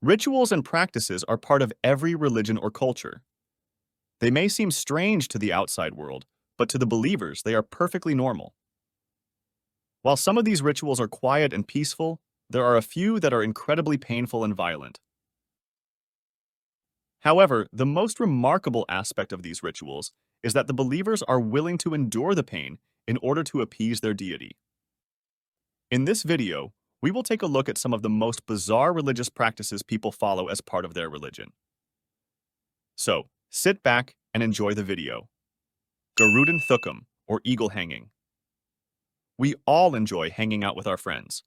Rituals and practices are part of every religion or culture. They may seem strange to the outside world, but to the believers, they are perfectly normal. While some of these rituals are quiet and peaceful, there are a few that are incredibly painful and violent. However, the most remarkable aspect of these rituals is that the believers are willing to endure the pain in order to appease their deity. In this video, we will take a look at some of the most bizarre religious practices people follow as part of their religion. So, sit back and enjoy the video. Garudan Thukam, or eagle hanging. We all enjoy hanging out with our friends.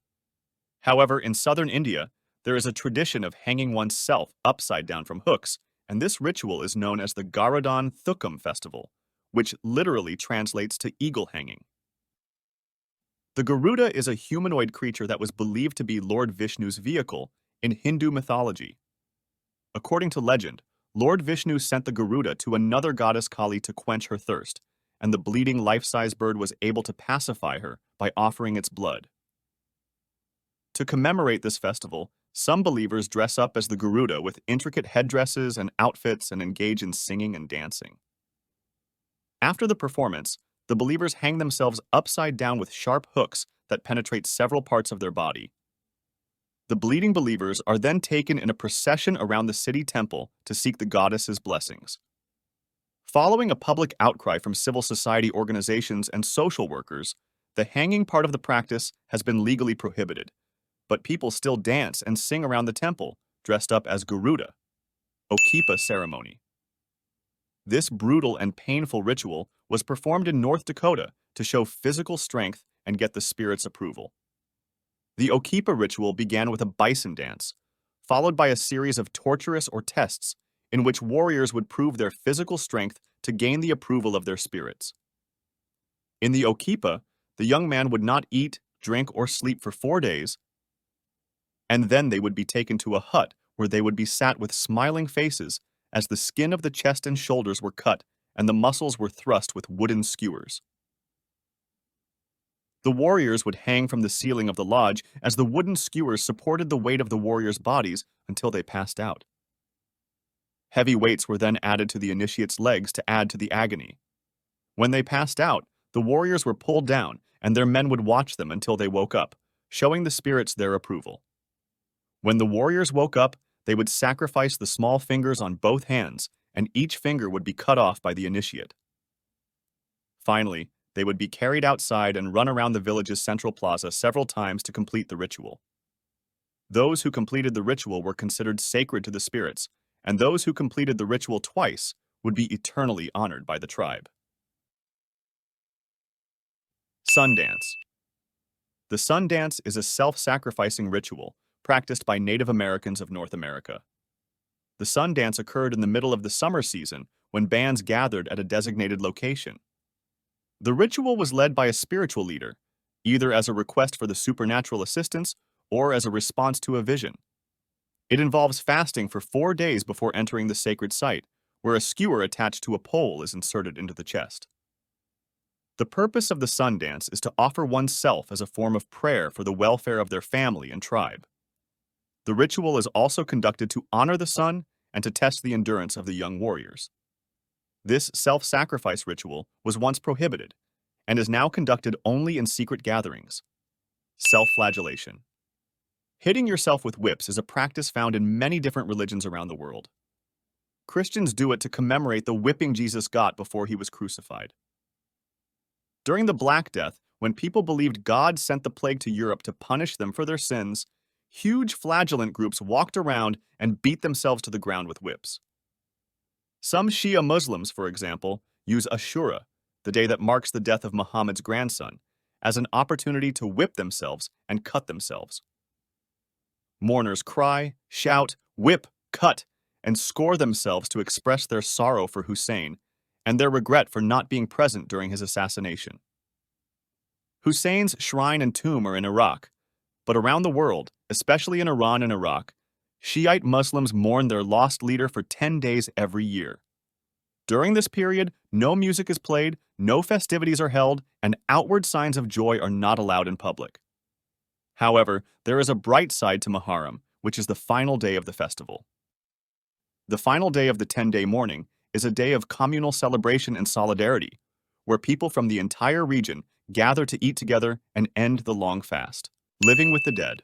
However, in southern India, there is a tradition of hanging oneself upside down from hooks, and this ritual is known as the Garudan Thukam festival, which literally translates to eagle hanging. The Garuda is a humanoid creature that was believed to be Lord Vishnu's vehicle in Hindu mythology. According to legend, Lord Vishnu sent the Garuda to another goddess Kali to quench her thirst, and the bleeding life-size bird was able to pacify her by offering its blood. To commemorate this festival, some believers dress up as the Garuda with intricate headdresses and outfits and engage in singing and dancing. After the performance, the believers hang themselves upside down with sharp hooks that penetrate several parts of their body. The bleeding believers are then taken in a procession around the city temple to seek the goddess's blessings. Following a public outcry from civil society organizations and social workers, the hanging part of the practice has been legally prohibited, but people still dance and sing around the temple, dressed up as Garuda, Okipa ceremony. This brutal and painful ritual was performed in North Dakota to show physical strength and get the spirit's approval. The Okipa ritual began with a bison dance, followed by a series of torturous or tests in which warriors would prove their physical strength to gain the approval of their spirits. In the Okipa, the young man would not eat, drink, or sleep for 4 days, and then they would be taken to a hut where they would be sat with smiling faces as the skin of the chest and shoulders were cut and the muscles were thrust with wooden skewers. The warriors would hang from the ceiling of the lodge as the wooden skewers supported the weight of the warriors' bodies until they passed out. Heavy weights were then added to the initiate's legs to add to the agony. When they passed out, the warriors were pulled down and their men would watch them until they woke up, showing the spirits their approval. When the warriors woke up, they would sacrifice the small fingers on both hands, and each finger would be cut off by the initiate. Finally, they would be carried outside and run around the village's central plaza several times to complete the ritual. Those who completed the ritual were considered sacred to the spirits, and those who completed the ritual twice would be eternally honored by the tribe. Sun dance. The sun dance is a self-sacrificing ritual practiced by Native Americans of North America. The sun dance occurred in the middle of the summer season when bands gathered at a designated location. The ritual was led by a spiritual leader, either as a request for the supernatural assistance or as a response to a vision. It involves fasting for 4 days before entering the sacred site, where a skewer attached to a pole is inserted into the chest. The purpose of the sun dance is to offer oneself as a form of prayer for the welfare of their family and tribe. The ritual is also conducted to honor the sun and to test the endurance of the young warriors. This self-sacrifice ritual was once prohibited and is now conducted only in secret gatherings. Self-flagellation. Hitting yourself with whips is a practice found in many different religions around the world. Christians do it to commemorate the whipping Jesus got before he was crucified. During the Black Death, when people believed God sent the plague to Europe to punish them for their sins, huge flagellant groups walked around and beat themselves to the ground with whips. Some Shia Muslims, for example, use Ashura, the day that marks the death of Muhammad's grandson, as an opportunity to whip themselves and cut themselves. Mourners cry, shout, whip, cut, and score themselves to express their sorrow for Hussein and their regret for not being present during his assassination. Hussein's shrine and tomb are in Iraq, but around the world, especially in Iran and Iraq, Shiite Muslims mourn their lost leader for 10 days every year. During this period, no music is played, no festivities are held, and outward signs of joy are not allowed in public. However, there is a bright side to Muharram, which is the final day of the festival. The final day of the 10-day mourning is a day of communal celebration and solidarity, where people from the entire region gather to eat together and end the long fast. Living with the dead.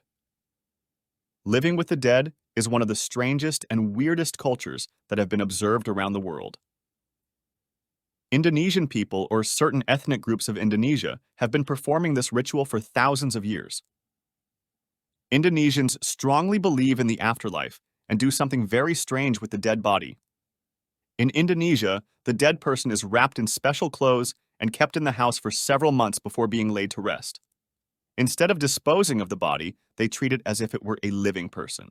Living with the dead is one of the strangest and weirdest cultures that have been observed around the world. Indonesian people or certain ethnic groups of Indonesia have been performing this ritual for thousands of years. Indonesians strongly believe in the afterlife and do something very strange with the dead body. In Indonesia, the dead person is wrapped in special clothes and kept in the house for several months before being laid to rest. Instead of disposing of the body, they treat it as if it were a living person.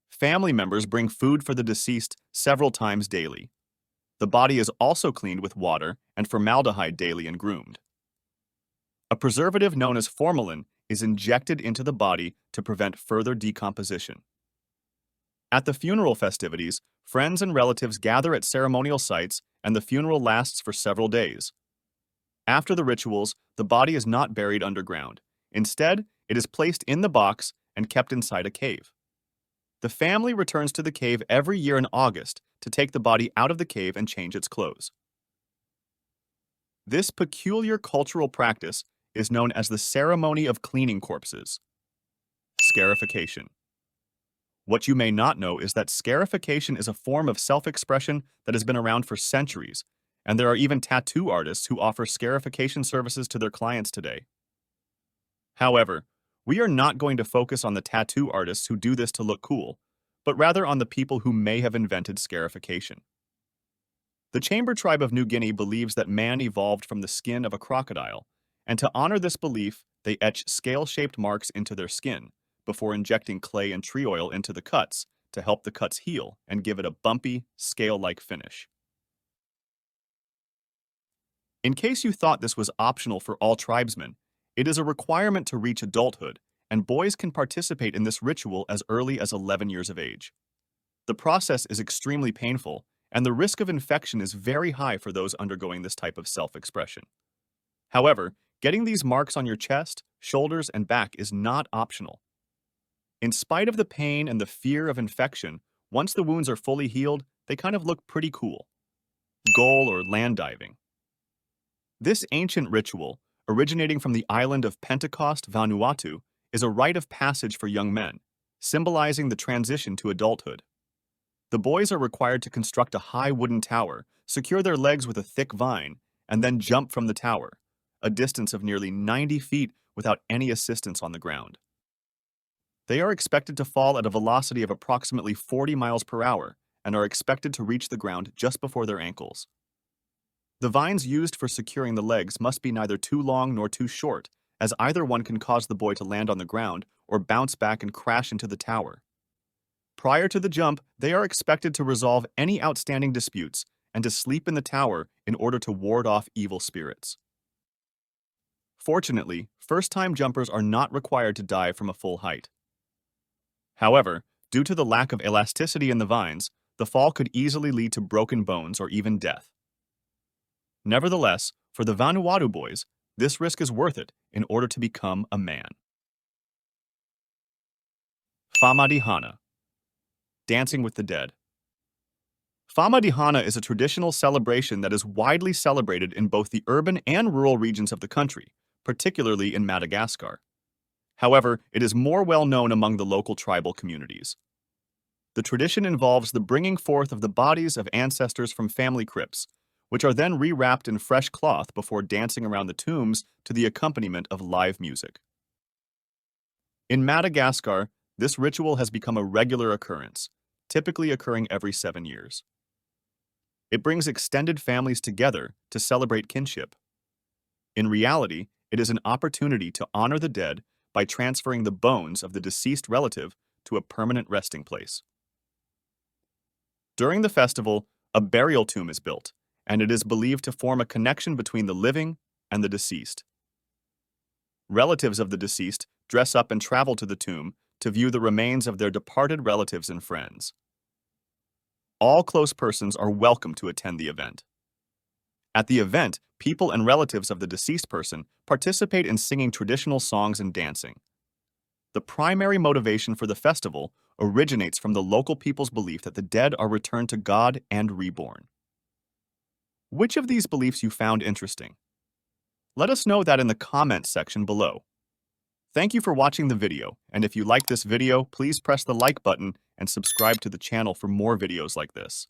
Family members bring food for the deceased several times daily. The body is also cleaned with water and formaldehyde daily and groomed. A preservative known as formalin is injected into the body to prevent further decomposition. At the funeral festivities, friends and relatives gather at ceremonial sites and the funeral lasts for several days. After the rituals, the body is not buried underground. Instead, it is placed in the box and kept inside a cave. The family returns to the cave every year in August to take the body out of the cave and change its clothes. This peculiar cultural practice is known as the ceremony of cleaning corpses. Scarification. What you may not know is that scarification is a form of self-expression that has been around for centuries, and there are even tattoo artists who offer scarification services to their clients today. However, we are not going to focus on the tattoo artists who do this to look cool, but rather on the people who may have invented scarification. The Chamber tribe of New Guinea believes that man evolved from the skin of a crocodile, and to honor this belief, they etch scale-shaped marks into their skin before injecting clay and tree oil into the cuts to help the cuts heal and give it a bumpy, scale-like finish. In case you thought this was optional for all tribesmen, it is a requirement to reach adulthood, and boys can participate in this ritual as early as 11 years of age. The process is extremely painful, and the risk of infection is very high for those undergoing this type of self-expression. However, getting these marks on your chest, shoulders, and back is not optional. In spite of the pain and the fear of infection, once the wounds are fully healed, they kind of look pretty cool. Goal or land diving. This ancient ritual, originating from the island of Pentecost, Vanuatu, is a rite of passage for young men, symbolizing the transition to adulthood. The boys are required to construct a high wooden tower, secure their legs with a thick vine, and then jump from the tower, a distance of nearly 90 feet without any assistance on the ground. They are expected to fall at a velocity of approximately 40 miles per hour and are expected to reach the ground just before their ankles. The vines used for securing the legs must be neither too long nor too short, as either one can cause the boy to land on the ground or bounce back and crash into the tower. Prior to the jump, they are expected to resolve any outstanding disputes and to sleep in the tower in order to ward off evil spirits. Fortunately, first-time jumpers are not required to dive from a full height. However, due to the lack of elasticity in the vines, the fall could easily lead to broken bones or even death. Nevertheless, for the Vanuatu boys, this risk is worth it in order to become a man. Fad Dancing with the Dead. Fad is a traditional celebration that is widely celebrated in both the urban and rural regions of the country, particularly in Madagascar. However, it is more well known among the local tribal communities. The tradition involves the bringing forth of the bodies of ancestors from family crypts, which are then rewrapped in fresh cloth before dancing around the tombs to the accompaniment of live music. In Madagascar, this ritual has become a regular occurrence, typically occurring every 7 years. It brings extended families together to celebrate kinship. In reality, it is an opportunity to honor the dead by transferring the bones of the deceased relative to a permanent resting place. During the festival, a burial tomb is built, and it is believed to form a connection between the living and the deceased. Relatives of the deceased dress up and travel to the tomb to view the remains of their departed relatives and friends. All close persons are welcome to attend the event. At the event, people and relatives of the deceased person participate in singing traditional songs and dancing. the primary motivation for the festival originates from the local people's belief that the dead are returned to God and reborn. Which of these beliefs you found interesting? Let us know that in the comments section below. Thank you for watching the video, and if you like this video, please press the like button and subscribe to the channel for more videos like this.